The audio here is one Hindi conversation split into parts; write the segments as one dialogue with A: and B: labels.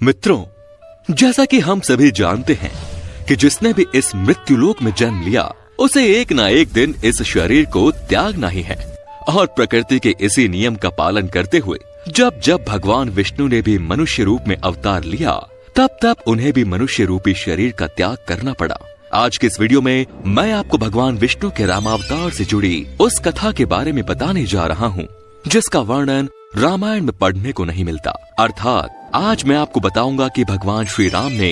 A: मित्रों, जैसा कि हम सभी जानते हैं कि जिसने भी इस मृत्युलोक में जन्म लिया उसे एक ना एक दिन इस शरीर को त्यागना ही है। और प्रकृति के इसी नियम का पालन करते हुए जब जब भगवान विष्णु ने भी मनुष्य रूप में अवतार लिया तब तब उन्हें भी मनुष्य रूपी शरीर का त्याग करना पड़ा। आज के इस वीडियो में मैं आपको भगवान विष्णु के रामावतार से जुड़ी उस कथा के बारे में बताने जा रहा हूँ जिसका वर्णन रामायण में पढ़ने को नहीं मिलता। अर्थात आज मैं आपको बताऊंगा कि भगवान श्री राम ने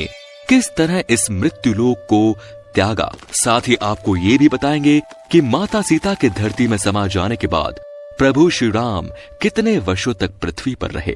A: किस तरह इस मृत्युलोक को त्यागा। साथ ही आपको ये भी बताएंगे कि माता सीता के धरती में समा जाने के बाद प्रभु श्री राम कितने वर्षों तक पृथ्वी पर रहे।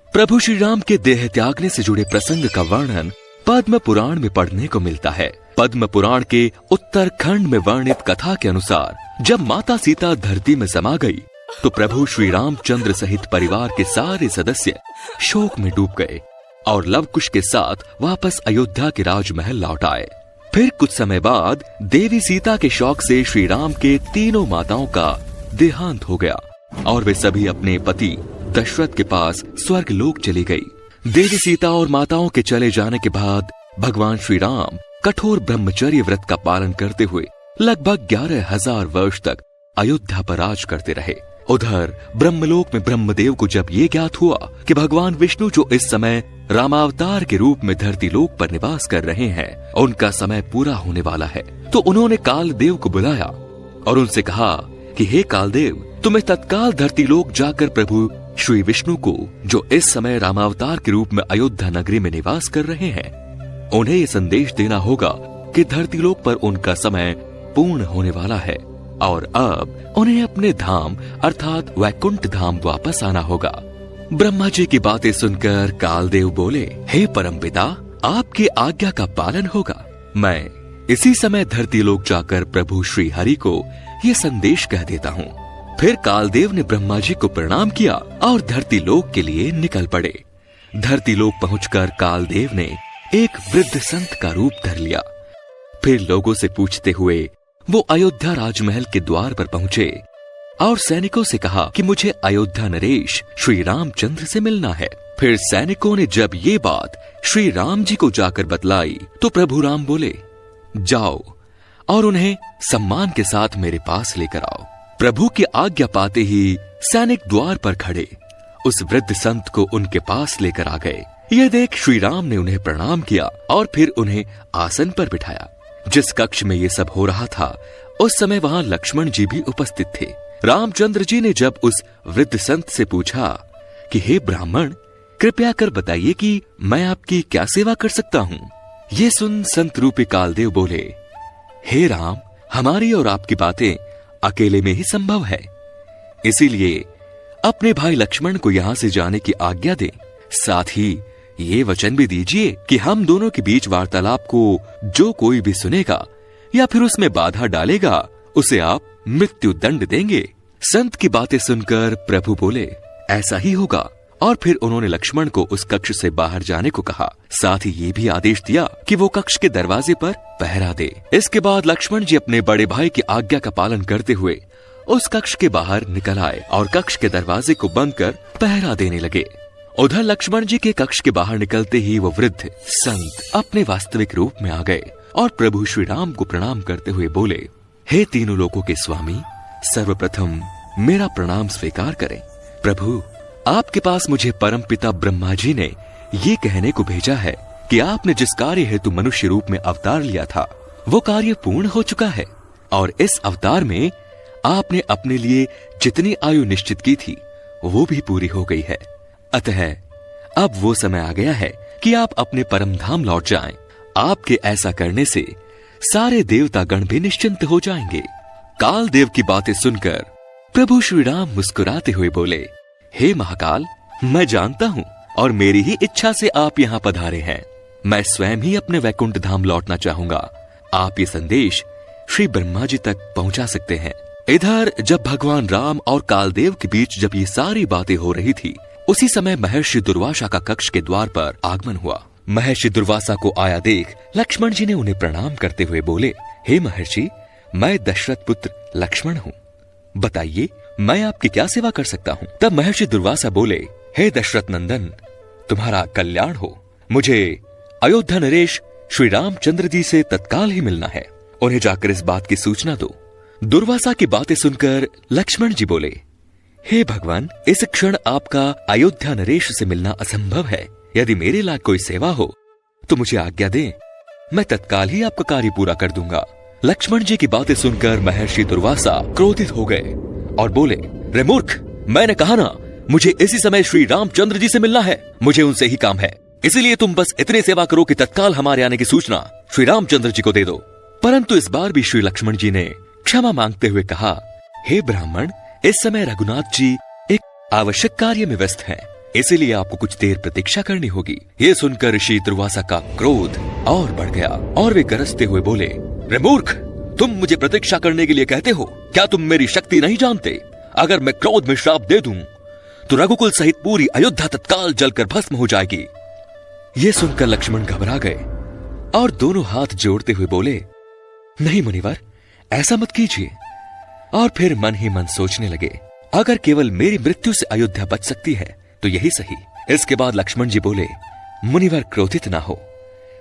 A: प्रभु श्री राम के देह त्यागने से जुड़े प्रसंग का वर्णन पद्म पुराण में पढ़ने को मिलता है। पद्म पुराण के उत्तरखंड में वर्णित कथा के अनुसार जब माता सीता धरती में समा गई तो प्रभु श्री रामचंद्र सहित परिवार के सारे सदस्य शोक में डूब गए और लव कुश के साथ वापस अयोध्या के राजमहल लौट आए। फिर कुछ समय बाद देवी सीता के शौक से श्री राम के तीनों माताओं का देहांत हो गया और वे सभी अपने पति दशरथ के पास स्वर्ग लोक चली गई। देवी सीता और माताओं के चले जाने के बाद भगवान श्री राम कठोर ब्रह्मचर्य व्रत का पालन करते हुए लगभग 11,000 वर्ष तक अयोध्या पर राज करते रहे। उधर ब्रह्मलोक में ब्रह्मदेव को जब ये ज्ञात हुआ कि भगवान विष्णु जो इस समय रामावतार के रूप में धरती लोक पर निवास कर रहे हैं उनका समय पूरा होने वाला है, तो उन्होंने कालदेव को बुलाया और उनसे कहा कि हे कालदेव, तुम्हें तत्काल धरती लोक जाकर प्रभु श्री विष्णु को जो इस समय रामावतार के रूप में अयोध्या नगरी में निवास कर रहे हैं उन्हें ये संदेश देना होगा कि धरती लोक पर उनका समय पूर्ण होने वाला है और अब उन्हें अपने धाम अर्थात वैकुंठ धाम वापस आना होगा। ब्रह्मा जी की बातें सुनकर कालदेव बोले, हे परमपिता, आपकी आज्ञा का पालन होगा। मैं इसी समय धरती लोक जाकर प्रभु श्री हरि को ये संदेश कह देता हूँ। फिर कालदेव ने ब्रह्मा जी को प्रणाम किया और धरती लोक के लिए निकल पड़े। धरती लोक पहुंचकर कालदेव ने एक वृद्ध संत का रूप धर लिया। फिर लोगों से पूछते हुए वो अयोध्या राजमहल के द्वार पर पहुंचे और सैनिकों से कहा कि मुझे अयोध्या नरेश श्री रामचंद्र से मिलना है। फिर सैनिकों ने जब ये बात श्री राम जी को जाकर बतलाई तो प्रभु राम बोले, जाओ और उन्हें सम्मान के साथ मेरे पास लेकर आओ। प्रभु की आज्ञा पाते ही सैनिक द्वार पर खड़े उस वृद्ध संत को उनके पास लेकर आ गए। यह देख श्री राम ने उन्हें प्रणाम किया और फिर उन्हें आसन पर बिठाया। जिस कक्ष में ये सब हो रहा था उस समय वहां लक्ष्मण जी भी उपस्थित थे। रामचंद्र जी ने जब उस वृद्ध संत से पूछा कि हे ब्राह्मण, कृपया कर बताइए कि मैं आपकी क्या सेवा कर सकता हूँ। ये सुन संत रूपी कालदेव बोले, हे राम, हमारी और आपकी बातें अकेले में ही संभव है, इसीलिए अपने भाई लक्ष्मण को यहाँ से जाने की आज्ञा दें। साथ ही ये वचन भी दीजिए कि हम दोनों के बीच वार्तालाप को जो कोई भी सुनेगा या फिर उसमें बाधा डालेगा उसे आप मृत्यु दंड देंगे। संत की बातें सुनकर प्रभु बोले, ऐसा ही होगा। और फिर उन्होंने लक्ष्मण को उस कक्ष से बाहर जाने को कहा। साथ ही ये भी आदेश दिया कि वो कक्ष के दरवाजे पर पहरा दे। इसके बाद लक्ष्मण जी अपने बड़े भाई की आज्ञा का पालन करते हुए उस कक्ष के बाहर निकल आए और कक्ष के दरवाजे को बंद कर पहरा देने लगे। उधर लक्ष्मण जी के कक्ष के बाहर निकलते ही वो वृद्ध संत अपने वास्तविक रूप में आ गए और प्रभु श्री राम को प्रणाम करते हुए बोले, हे तीनों लोकों के स्वामी, सर्वप्रथम मेरा प्रणाम स्वीकार करें। प्रभु, आपके पास मुझे परमपिता ब्रह्मा जी ने ये कहने को भेजा है कि आपने जिस कार्य हेतु मनुष्य रूप में अवतार लिया था वो कार्य पूर्ण हो चुका है और इस अवतार में आपने अपने लिए जितनी आयु निश्चित की थी वो भी पूरी हो गई है। अतः अब वो समय आ गया है कि आप अपने परम धाम लौट जाएं। आपके ऐसा करने से सारे देवता गण भी निश्चिंत हो जाएंगे। कालदेव की बातें सुनकर प्रभु श्री राम मुस्कुराते हुए बोले, हे महाकाल, मैं जानता हूँ और मेरी ही इच्छा से आप यहाँ पधारे हैं। मैं स्वयं ही अपने वैकुंठ धाम लौटना चाहूंगा। आप ये संदेश श्री ब्रह्मा जी तक पहुँचा सकते हैं। इधर जब भगवान राम और कालदेव के बीच जब ये सारी बातें हो रही थी उसी समय महर्षि दुर्वासा का कक्ष के द्वार पर आगमन हुआ। महर्षि दुर्वासा को आया देख लक्ष्मण जी ने उन्हें प्रणाम करते हुए बोले, हे महर्षि, मैं दशरथ पुत्र लक्ष्मण हूँ, बताइए मैं आपकी क्या सेवा कर सकता हूँ। तब महर्षि दुर्वासा बोले, हे दशरथ नंदन, तुम्हारा कल्याण हो। मुझे अयोध्या नरेश श्री रामचंद्र जी से तत्काल ही मिलना है, उन्हें जाकर इस बात की सूचना दो। दुर्वासा की बातें सुनकर लक्ष्मण जी बोले, हे भगवान, इस क्षण आपका अयोध्या नरेश से मिलना असंभव है। यदि मेरे लायक कोई सेवा हो तो मुझे आज्ञा दें, मैं तत्काल ही आपका कार्य पूरा कर दूंगा। लक्ष्मण जी की बातें सुनकर महर्षि दुर्वासा क्रोधित हो गए और बोले, रे मूर्ख, मैंने कहा ना, मुझे इसी समय श्री रामचंद्र जी से मिलना है, मुझे उनसे ही काम है, इसीलिए तुम बस इतने सेवा करो कि तत्काल हमारे आने की सूचना श्री रामचंद्र जी को दे दो। परंतु इस बार भी श्री लक्ष्मण जी ने क्षमा मांगते हुए कहा, हे ब्राह्मण, इस समय रघुनाथ जी एक आवश्यक कार्य में व्यस्त हैं, इसीलिए आपको कुछ देर प्रतीक्षा करनी होगी। ये सुनकर ऋषि दुर्वासा का क्रोध और बढ़ गया और वे गरजते हुए बोले, रे मूर्ख, तुम मुझे प्रतीक्षा करने के लिए कहते हो? क्या तुम मेरी शक्ति नहीं जानते? अगर मैं क्रोध में श्राप दे दूं तो रघुकुल सहित पूरी अयोध्या तत्काल जलकर भस्म हो जाएगी। ये सुनकर लक्ष्मण घबरा गए और दोनों हाथ जोड़ते हुए बोले, नहीं मुनिवर, ऐसा मत कीजिए। और फिर मन ही मन सोचने लगे, अगर केवल मेरी मृत्यु से अयोध्या बच सकती है तो यही सही। इसके बाद लक्ष्मण जी बोले, मुनिवर क्रोधित ना हो,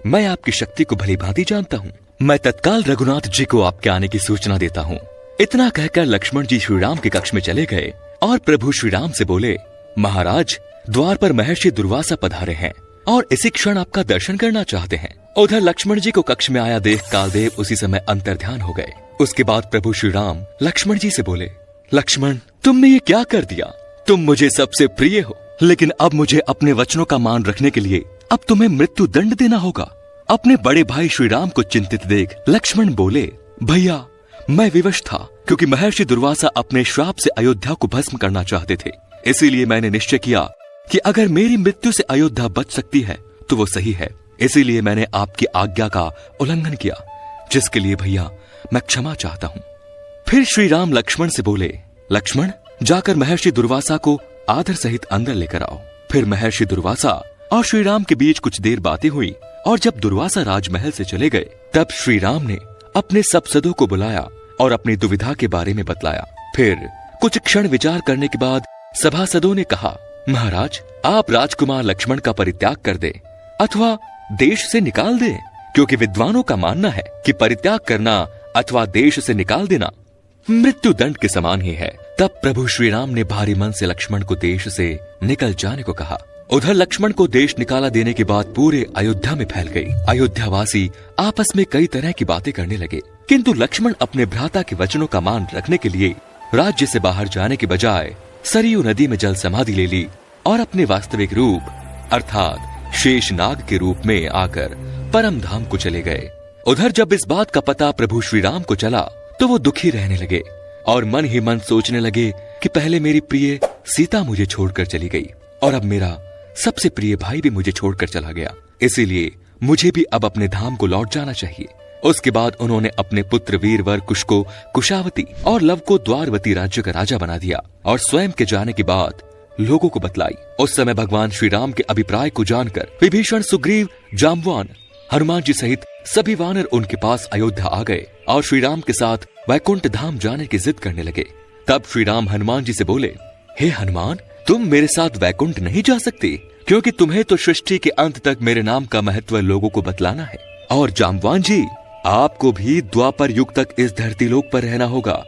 A: मैं आपकी शक्ति को भली भांति जानता हूँ, मैं तत्काल रघुनाथ जी को आपके आने की सूचना देता हूँ। इतना कहकर लक्ष्मण जी श्री राम के कक्ष में चले गए और प्रभु श्री राम से बोले, महाराज, द्वार पर महर्षि दुर्वासा पधारे हैं और इसी क्षण आपका दर्शन करना चाहते हैं। उधर लक्ष्मण जी को कक्ष में आया देख कालदेव उसी समय अंतर्ध्यान हो गए। उसके बाद प्रभु श्री राम लक्ष्मण जी से बोले, लक्ष्मण, तुमने ये क्या कर दिया? तुम मुझे सबसे प्रिय हो, लेकिन अब मुझे अपने वचनों का मान रखने के लिए अब तुम्हें मृत्यु दंड देना होगा। अपने बड़े भाई श्री राम को चिंतित देख लक्ष्मण बोले, भैया, मैं विवश था क्योंकि महर्षि दुर्वासा अपने श्राप से अयोध्या को भस्म करना चाहते थे, इसीलिए मैंने निश्चय किया कि अगर मेरी मृत्यु से अयोध्या बच सकती है तो वो सही है, इसीलिए मैंने आपकी आज्ञा का उल्लंघन किया, जिसके लिए भैया मैं क्षमा चाहता हूँ। फिर श्री राम लक्ष्मण से बोले, लक्ष्मण, जाकर महर्षि दुर्वासा को आदर सहित अंदर लेकर आओ। फिर महर्षि दुर्वासा और श्री राम के बीच कुछ देर बातें हुई और जब दुर्वासा राजमहल से चले गए तब श्री राम ने अपने सभासदों को बुलाया और अपनी दुविधा के बारे में बतलाया। फिर कुछ क्षण विचार करने के बाद सभासदों ने कहा, महाराज, आप राजकुमार लक्ष्मण का परित्याग कर दे अथवा देश से निकाल दे, क्योंकि विद्वानों का मानना है कि परित्याग करना अथवा देश से निकाल देना मृत्यु दंड के समान ही है। तब प्रभु श्री राम ने भारी मन से लक्ष्मण को देश से निकल जाने को कहा। उधर लक्ष्मण को देश निकाला देने के बाद पूरे अयोध्या में फैल गई। अयोध्यावासी आपस में कई तरह की बातें करने लगे, किंतु लक्ष्मण अपने भ्राता के वचनों का मान रखने के लिए राज्य से बाहर जाने के बजाय सरयू नदी में जल समाधि ले ली और अपने वास्तविक रूप अर्थात शेषनाग के रूप में आकर परम धाम को चले गए। उधर जब इस बात का पता प्रभु श्री राम को चला तो वो दुखी रहने लगे और मन ही मन सोचने लगे कि पहले मेरी प्रिय सीता मुझे छोड़कर चली गई और अब मेरा सबसे प्रिय भाई भी मुझे छोड़कर चला गया, इसीलिए मुझे भी अब अपने धाम को लौट जाना चाहिए। उसके बाद उन्होंने अपने पुत्र वीरवर कुश को कुशावती और लव को द्वारवती राज्य का राजा बना दिया और स्वयं के जाने की बात लोगों को बतलाई। उस समय भगवान श्री राम के अभिप्राय को जानकर विभीषण, सुग्रीव, जाम्बवान, हनुमान जी सहित सभी वानर उनके पास अयोध्या आ गए और श्री राम के साथ वैकुंठ धाम जाने की जिद करने लगे। तब श्री राम हनुमान जी से बोले, हे हनुमान, तुम मेरे साथ वैकुंठ नहीं जा सकते, क्योंकि तुम्हें तो सृष्टि के अंत तक मेरे नाम का महत्व लोगों को बतलाना है। और जाम्बवान जी, आपको भी द्वापर युग तक इस धरती लोक पर रहना होगा,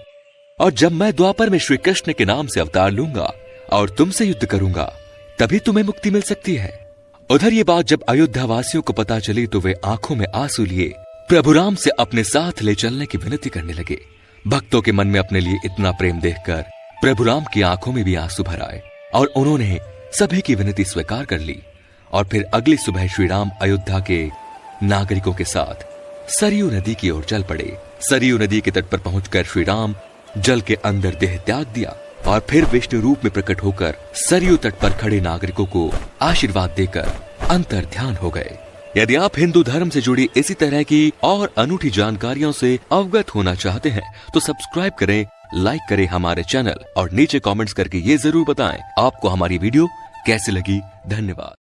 A: और जब मैं द्वापर में श्री कृष्ण के नाम से अवतार लूंगा और तुमसे युद्ध करूंगा, तभी तुम्हें मुक्ति मिल सकती है। उधर ये बात जब अयोध्या वासियों को पता चली तो वे आंखों में आंसू लिए प्रभु राम से अपने साथ ले चलने की विनती करने लगे। भक्तों के मन में अपने लिए इतना प्रेम देखकर प्रभु राम की आंखों में भी आंसू भर आए और उन्होंने सभी की विनती स्वीकार कर ली। और फिर अगली सुबह श्री राम अयोध्या के नागरिकों के साथ सरयू नदी की ओर चल पड़े। सरयू नदी के तट पर पहुंचकर श्री राम जल के अंदर देह त्याग दिया और फिर विष्णु रूप में प्रकट होकर सरयू तट पर खड़े नागरिकों को आशीर्वाद देकर अंतर ध्यान हो गए। यदि आप हिंदू धर्म से जुड़ी इसी तरह की और अनूठी जानकारियों से अवगत होना चाहते हैं तो सब्सक्राइब करें, लाइक करें हमारे चैनल और नीचे कमेंट्स करके ये जरूर बताएं आपको हमारी वीडियो कैसी लगी। धन्यवाद।